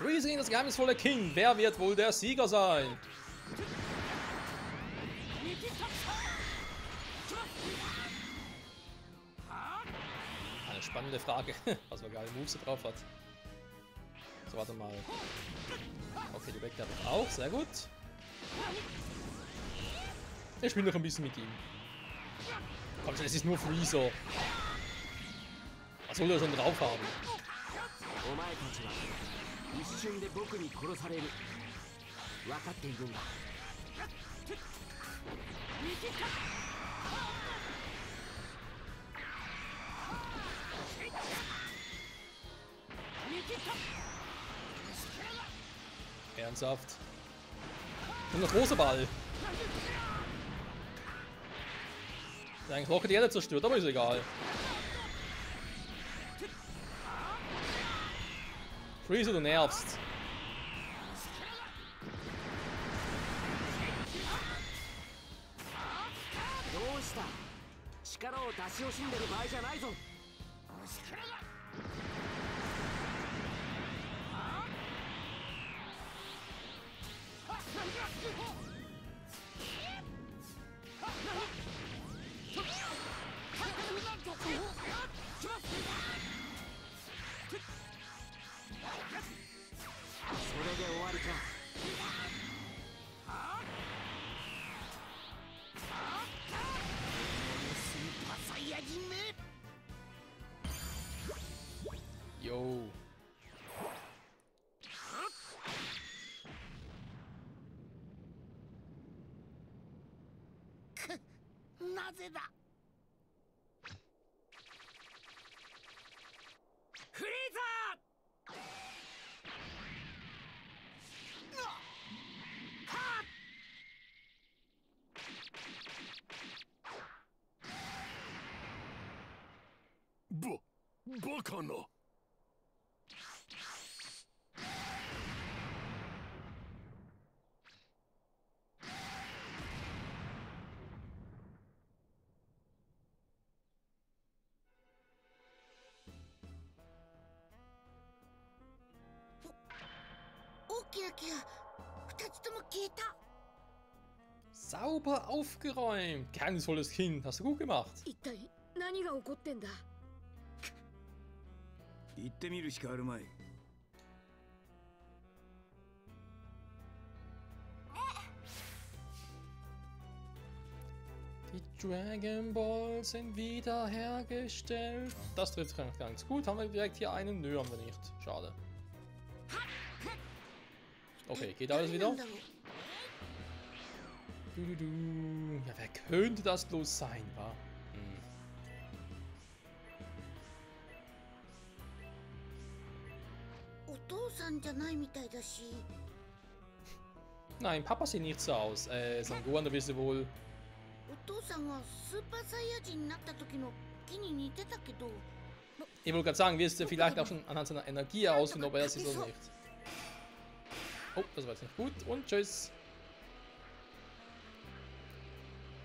Freezing, das geheimnisvolle King. Wer wird wohl der Sieger sein? Eine spannende Frage, was für geile Moves er drauf hat. So, warte mal. Okay, die weckt er doch auch. Sehr gut. Ich spiele noch ein bisschen mit ihm. Komm schon, es ist nur Freezer. Was soll er schon drauf haben? Ernsthaft? Und ein großer Ball. Der eigentlich locker die Erde zerstört, aber ist egal. Freezer, du nervst. Yo. Bacana. Sauber aufgeräumt. Geheimnisvolles Kind. Hast du gut gemacht. 何が起こってんだ。行ってみるしかあるまい。Die Dragon Balls sind wiederhergestellt. Das trifft ganz gut. Haben wir direkt hier einen? Nö, haben wir nicht. Schade. Okay, geht alles wieder? Ja, wer könnte das bloß sein, wa? Nein, Papa sieht nicht so aus. Sangohan, da wirst du wohl... Ich wollte gerade sagen, wirst du vielleicht auch schon anhand seiner Energie herausfinden, ob er es ist oder nicht. Oh, das war jetzt nicht gut. Und tschüss.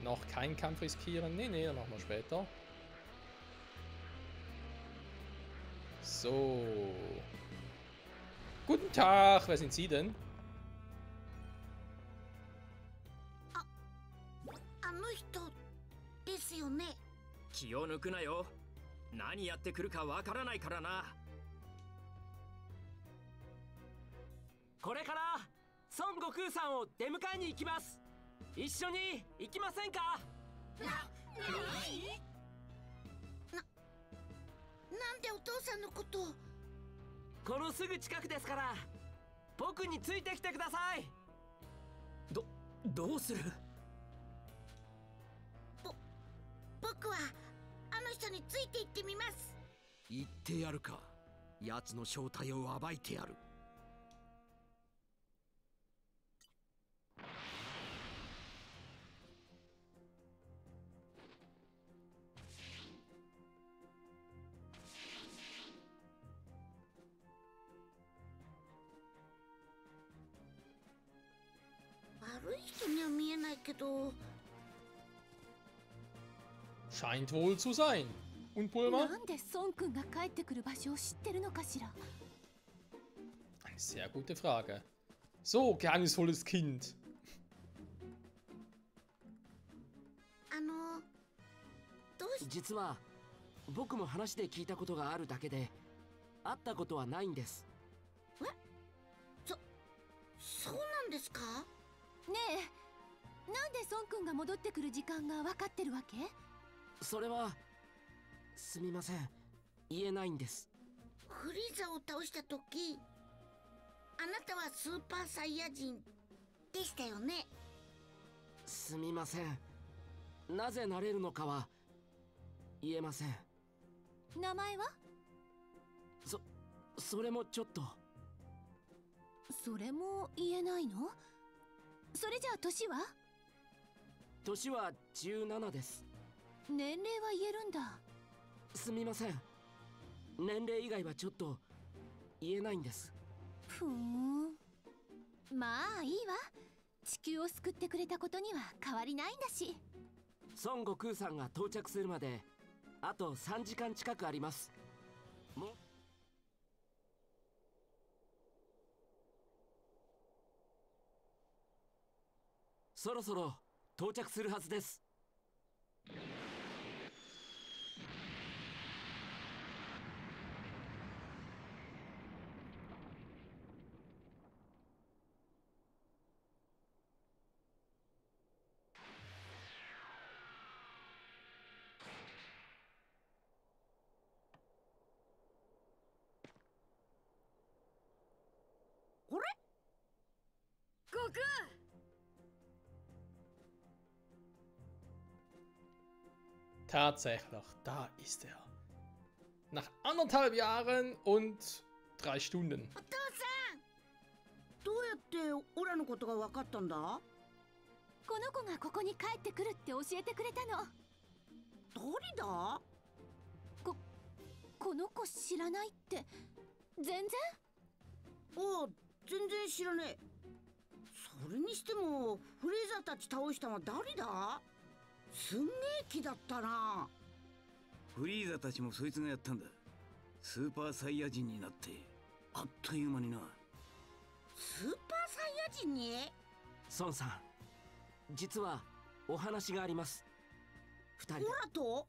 Noch keinen Kampf riskieren. Nee, nee, dann machen wir später. So. Guten Tag, wer sind Sie denn? 気を抜くなよ。何やってくるかわからないからな。これから孫悟空さんを出迎えに行きます。一緒に行きませんか。なんでお父さんのことを。このすぐ近くですから、僕についてきてください。どうする。僕はあの人について行ってみます。言ってやるか。奴の正体を暴いてやる。悪い人には見えないけど。 Scheint wohl zu sein. Und Bulma? Ein Sehr gute Frage. So, geheimnisvolles Kind. どうし実は僕も話で聞いたことがあるだけで会ったことはないんです。そうなんですか？ねえ、なんで孫君が戻ってくる時間が分かってるわけ？それはすみません、言えないんです。フリーザを倒した時、あなたはスーパーサイヤ人でしたよね。すみません、なぜなれるのかは言えません。名前は？それもちょっと。それも言えないの？それじゃあ年は？年は17です。年齢は言えるんだ。すみません、年齢以外はちょっと言えないんです。ふーん。まあいいわ。地球を救ってくれたことには変わりないんだし。孫悟空さんが到着するまであと3時間近くあります。そろそろ到着するはずです。これ？悟空！ Tatsächlich, da ist er. Nach 1,5 Jahren und 3 Stunden. お父さん、どうやってオラのことが分かったんだ？この子がここに帰ってくるって教えてくれたの。誰だ？この子知らないって全然？おう、全然知らねえ。それにしてもフレーザーたち倒したのは誰だ？すんげえ気だったな。フリーザたちもそいつがやったんだ。スーパーサイヤ人になってあっという間にな。スーパーサイヤ人に？孫さん、実はお話があります。2人。オラと？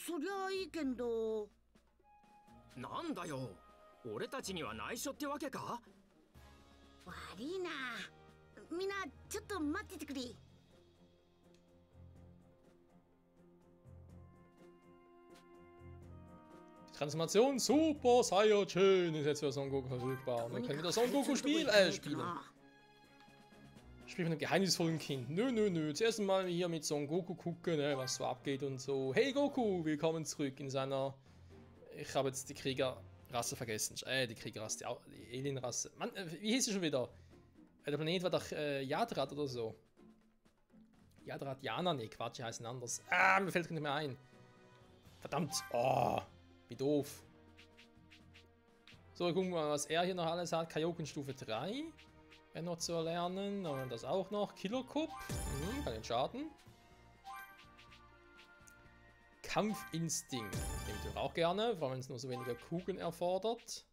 そりゃあいいけど。なんだよ、俺たちには内緒ってわけか？悪いな。みんなちょっと待っててくれ。Transformation Super Saiyajin ist jetzt für Son Goku verfügbar. Und wir können wieder Son Goku spielen. Spiel von einem geheimnisvollen Kind. Nö. Zuerst mal hier mit Son Goku gucken, ne, was so abgeht und so. Hey Goku, willkommen zurück in seiner... Ich habe jetzt die Kriegerrasse vergessen. Die Kriegerrasse, die Alienrasse. Mann, wie hieß sie schon wieder? Der Planet war doch Yadrat oder so. Yadrat, Jana, ne, Quatsch, die heißen anders. Mir fällt nicht mehr ein. Verdammt, oh. Wie doof. So, gucken wir mal, was er hier noch alles hat. Kaioken Stufe 3. Noch zu erlernen. Und das auch noch. Killer Cup. Kann den Schaden. Kampfinstinkt. Nehme ich auch gerne, vor allem wenn es nur so weniger Kugeln erfordert.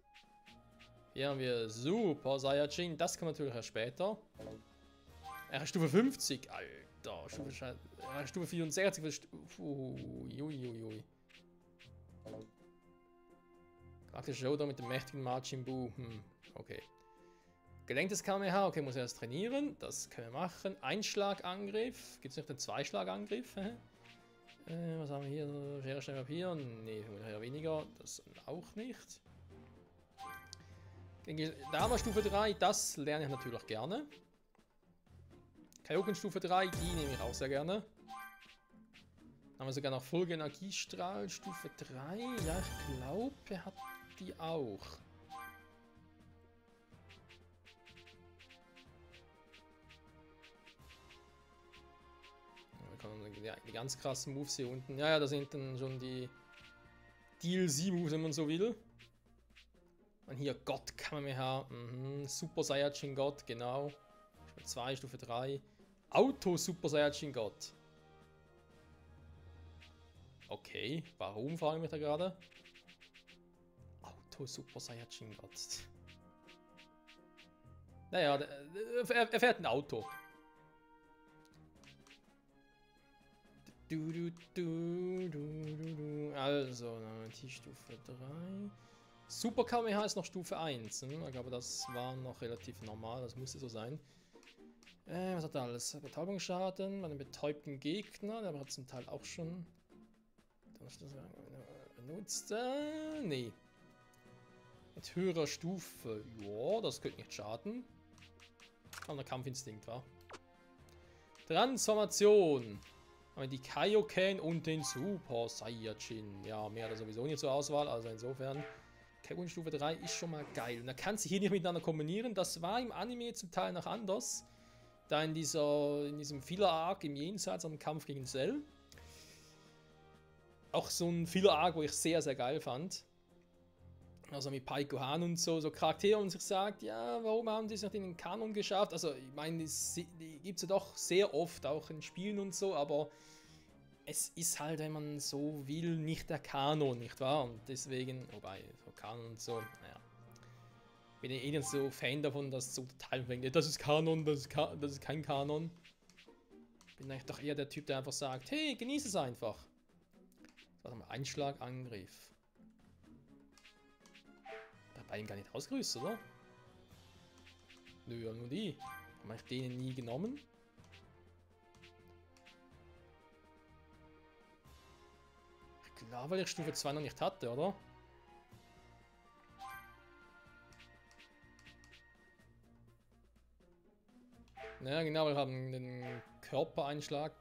Hier haben wir Super Saiyajin. Das kommt natürlich erst später. Stufe 50. Alter. Stufe 64. Uiuiui. Praktisch Showdown mit dem mächtigen Majin Buu. Okay. Gelenktes Kamehameha. Okay, muss erst trainieren. Das können wir machen. Einschlagangriff. Gibt es nicht den Zweischlagangriff? Was haben wir hier? Schere, Stein, Papier? Ne, eher weniger. Das auch nicht. Da haben wir Stufe 3. Das lerne ich natürlich gerne. Kaioken Stufe 3. Die nehme ich auch sehr gerne. Haben wir sogar noch Folge-Energiestrahl Stufe 3. Ja, ich glaube, er hat die auch. Ja, die ganz krassen Moves hier unten. Ja, da sind dann schon die DLC-Moves, wenn man so will. Und hier Gott Kamehameha. Super Saiyajin Gott, genau. Stufe 2, Stufe 3. Auto Super Saiyajin Gott. Okay, warum frage ich mich da gerade? Auto Super Saiyajin Gott. Naja, er fährt ein Auto. Also, die Stufe 3. Super Kamehameha ist noch Stufe 1. Ich glaube, das war noch relativ normal. Das musste so sein. Was hat er alles? Betäubungsschaden bei einem betäubten Gegner. Der hat zum Teil auch schon benutzt. Nee. Mit höherer Stufe. Ja, das könnte nicht schaden. Aber der Kampfinstinkt war. Transformation. Haben wir die Kaioken und den Super Saiyajin. Ja, mehr hat er sowieso nicht zur Auswahl. Also insofern. Kaioken Stufe 3 ist schon mal geil. Und er kann sie hier nicht miteinander kombinieren. Das war im Anime zum Teil noch anders. Da in diesem Filler-Arc im Jenseits am Kampf gegen Cell. Auch so ein Filler-Arc, wo ich sehr, sehr geil fand. Also mit Paiko Han und so Charaktere und sich sagt, ja, warum haben die es nicht in den Kanon geschafft? Also ich meine, die gibt es ja doch sehr oft, auch in Spielen und so, aber es ist halt, wenn man so will, nicht der Kanon, nicht wahr? Und deswegen, wobei, so Kanon und so, naja. Bin ich eh nicht so Fan davon, dass so total fängt, das ist Kanon, das ist kein Kanon. Bin eigentlich doch eher der Typ, der einfach sagt, hey, genieße es einfach. Warte mal, Einschlag, Angriff. Bei ihm gar nicht ausgerüstet, oder? Nö, ja, nur die. Habe ich denen nie genommen? Ich glaube, weil ich Stufe 2 noch nicht hatte, oder? Ja, genau, wir haben den Körpereinschlag,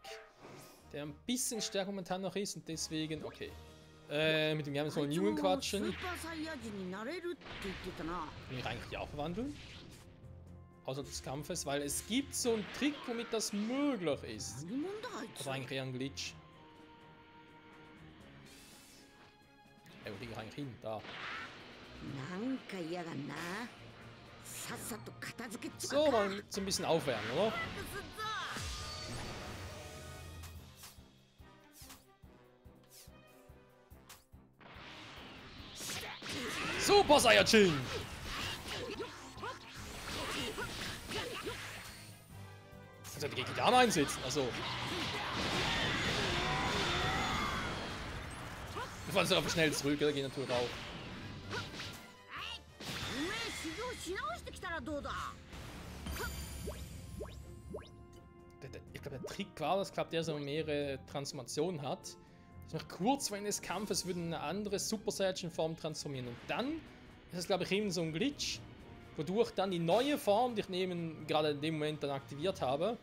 der ein bisschen stärker momentan noch ist und deswegen, okay. Mit dem James von Jungen quatschen. Kann ich eigentlich auch verwandeln? Außer des Kampfes, weil es gibt so einen Trick, womit das möglich ist. Das war eigentlich eher ein Glitch. Wo liege ich eigentlich hin? Da. So, mal so ein bisschen aufwärmen, oder? Super Saiyajin! Also die Gegner einsetzen, also. Ich fand es einfach schnell zurück, da geht natürlich auch. Ich glaube, der Trick war, dass der so mehrere Transformationen hat. Dass man kurz vor Ende des Kampfes würde eine andere Super Saiyajin Form transformieren. Und dann ist es, glaube ich, eben so ein Glitch, wodurch dann die neue Form, die ich gerade in dem Moment dann aktiviert habe,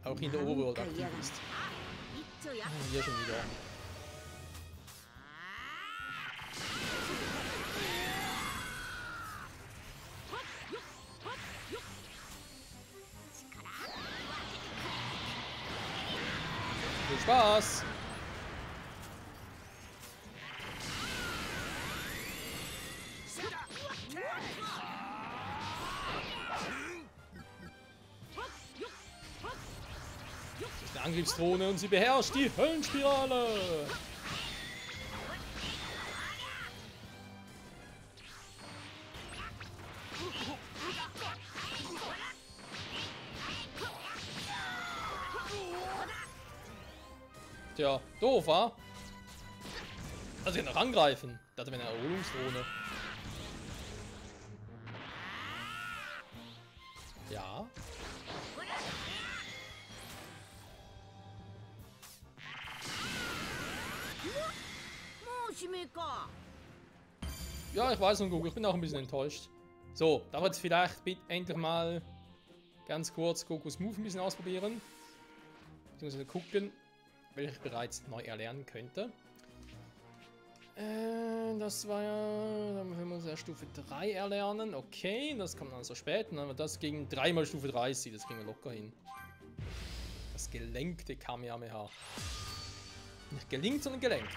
auch in der Overworld aktiv ist. Hier schon wieder. Viel Spaß! Die Angriffsdrohne und sie beherrscht die Höllenspirale! Tja, doof, wa? Also ich kann noch angreifen. Das wäre eine Erholungsdrohne. Ja. Ja, ich weiß noch gut, ich bin auch ein bisschen enttäuscht. So, da wird vielleicht endlich mal ganz kurz Gokus Move ein bisschen ausprobieren. Beziehungsweise gucken, welche ich bereits neu erlernen könnte. Das war ja... Dann müssen wir uns ja Stufe 3 erlernen. Okay, das kommt dann so spät. Dann haben wir das gegen 3 mal Stufe 30. Das kriegen wir locker hin. Das gelenkte Kamehameha. Nicht gelingt, sondern gelenkt.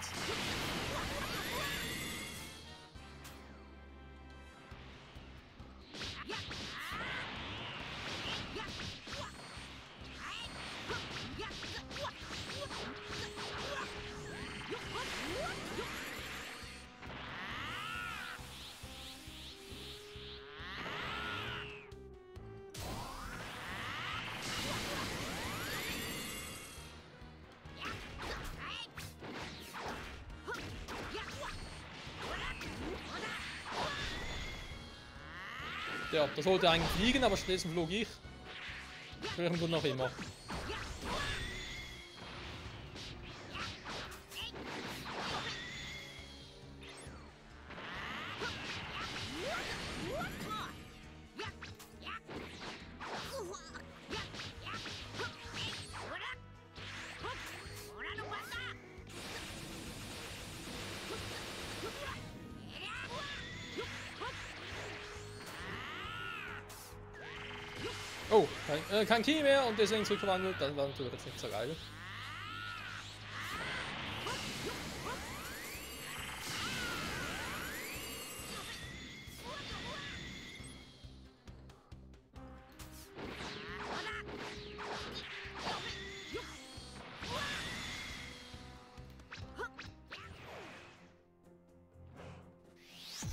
Ja, das sollte eigentlich fliegen, aber stattdessen flog ich. Welchen Grund noch immer. Oh, kein Ki mehr und deswegen zurückgewandelt. Das war natürlich jetzt nicht so geil.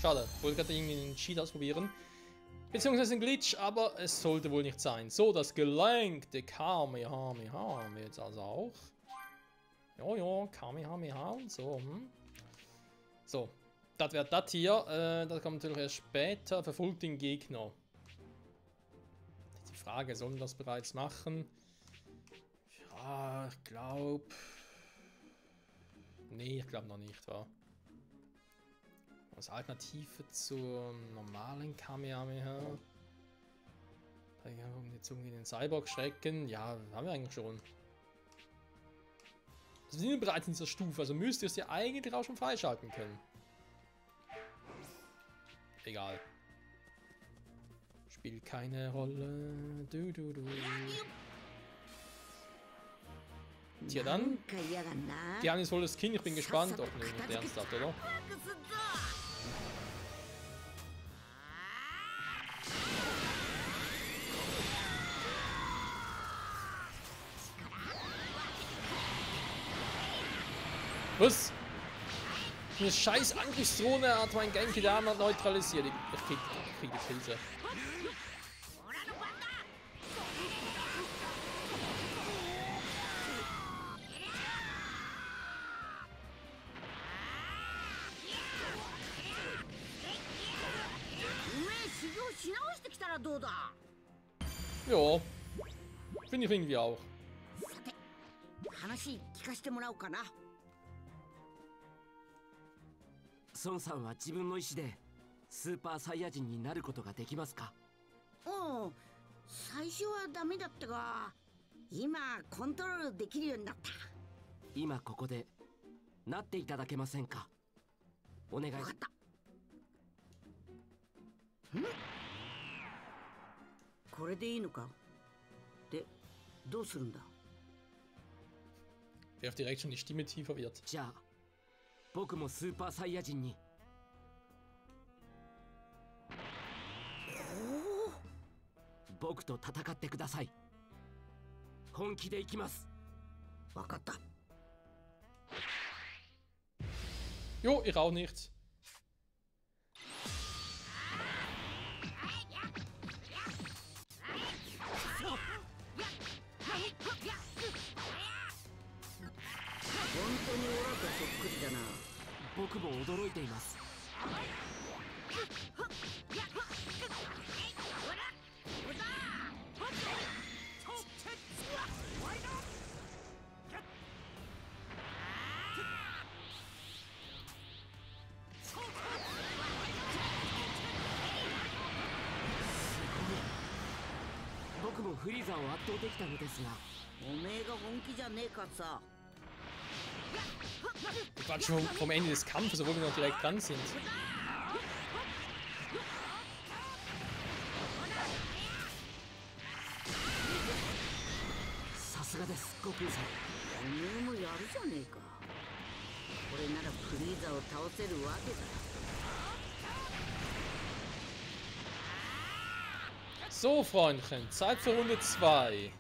Schade, wollte gerade irgendwie einen Cheat ausprobieren. Beziehungsweise ein Glitch, aber es sollte wohl nicht sein. So, das gelenkte Kamehameha haben wir jetzt also auch. Ja, Kamehameha und so. So, das wäre das hier. Das kommt natürlich erst später. Verfolgt den Gegner. Die Frage, sollen wir das bereits machen? Ja, ich glaube... Nee, ich glaube noch nicht, wa? Als Alternative zur normalen Kamehameha. Um die Zunge in den Cyborg schrecken. Ja, haben wir eigentlich schon. Also wir sind bereits in dieser Stufe, also müsst ihr es ja eigentlich auch schon freischalten können. Egal. Spielt keine Rolle. Tja dann. Geheimnisvolles Kind, ich bin gespannt. Doch, nee, nicht ernsthaft, oder? Was? Eine scheiß Angriffsdrohne hat mein Genki Dama neutralisiert. Ich krieg die Krise. Ja, finde ich irgendwie auch. 話聞かせてもらおうかな。孫さんは自分の意志でスーパーサイヤ人になることができますか？うん、最初はダメだったが、今コントロールできるようになった。今ここでなっていただけませんか？お願い。分かった。これでいいのか？で、どうするんだ？ Werft direkt schon die Stimme tiefer wird. じゃあ、僕もスーパーサイヤ人に。僕と戦ってください。本気で行きます。分かった。Jo, ich auch nicht. Quatsch, vom Ende des Kampfes, obwohl wir noch direkt dran sind. So, Freundchen, Zeit für Runde 2.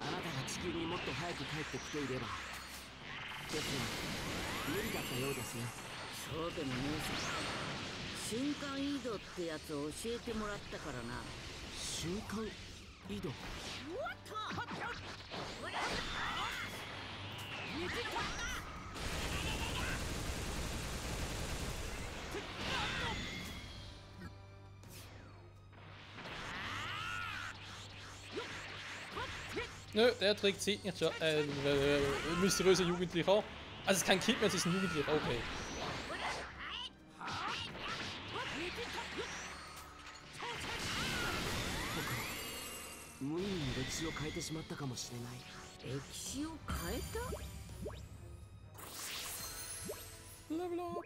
あなたが地球にもっと早く帰ってきていれば。ですが無理だったようですね。そうでもねえさ。瞬間移動ってやつを教えてもらったからな。瞬間移動。Nö, der Trick zieht nicht schon. Mysteriöser Jugendlicher. Also es ist kein Kind mehr, es ist ein Jugendlicher, okay. 無意味に歴史を変えてしまったかもしれない。歴史を変えた？ Level up.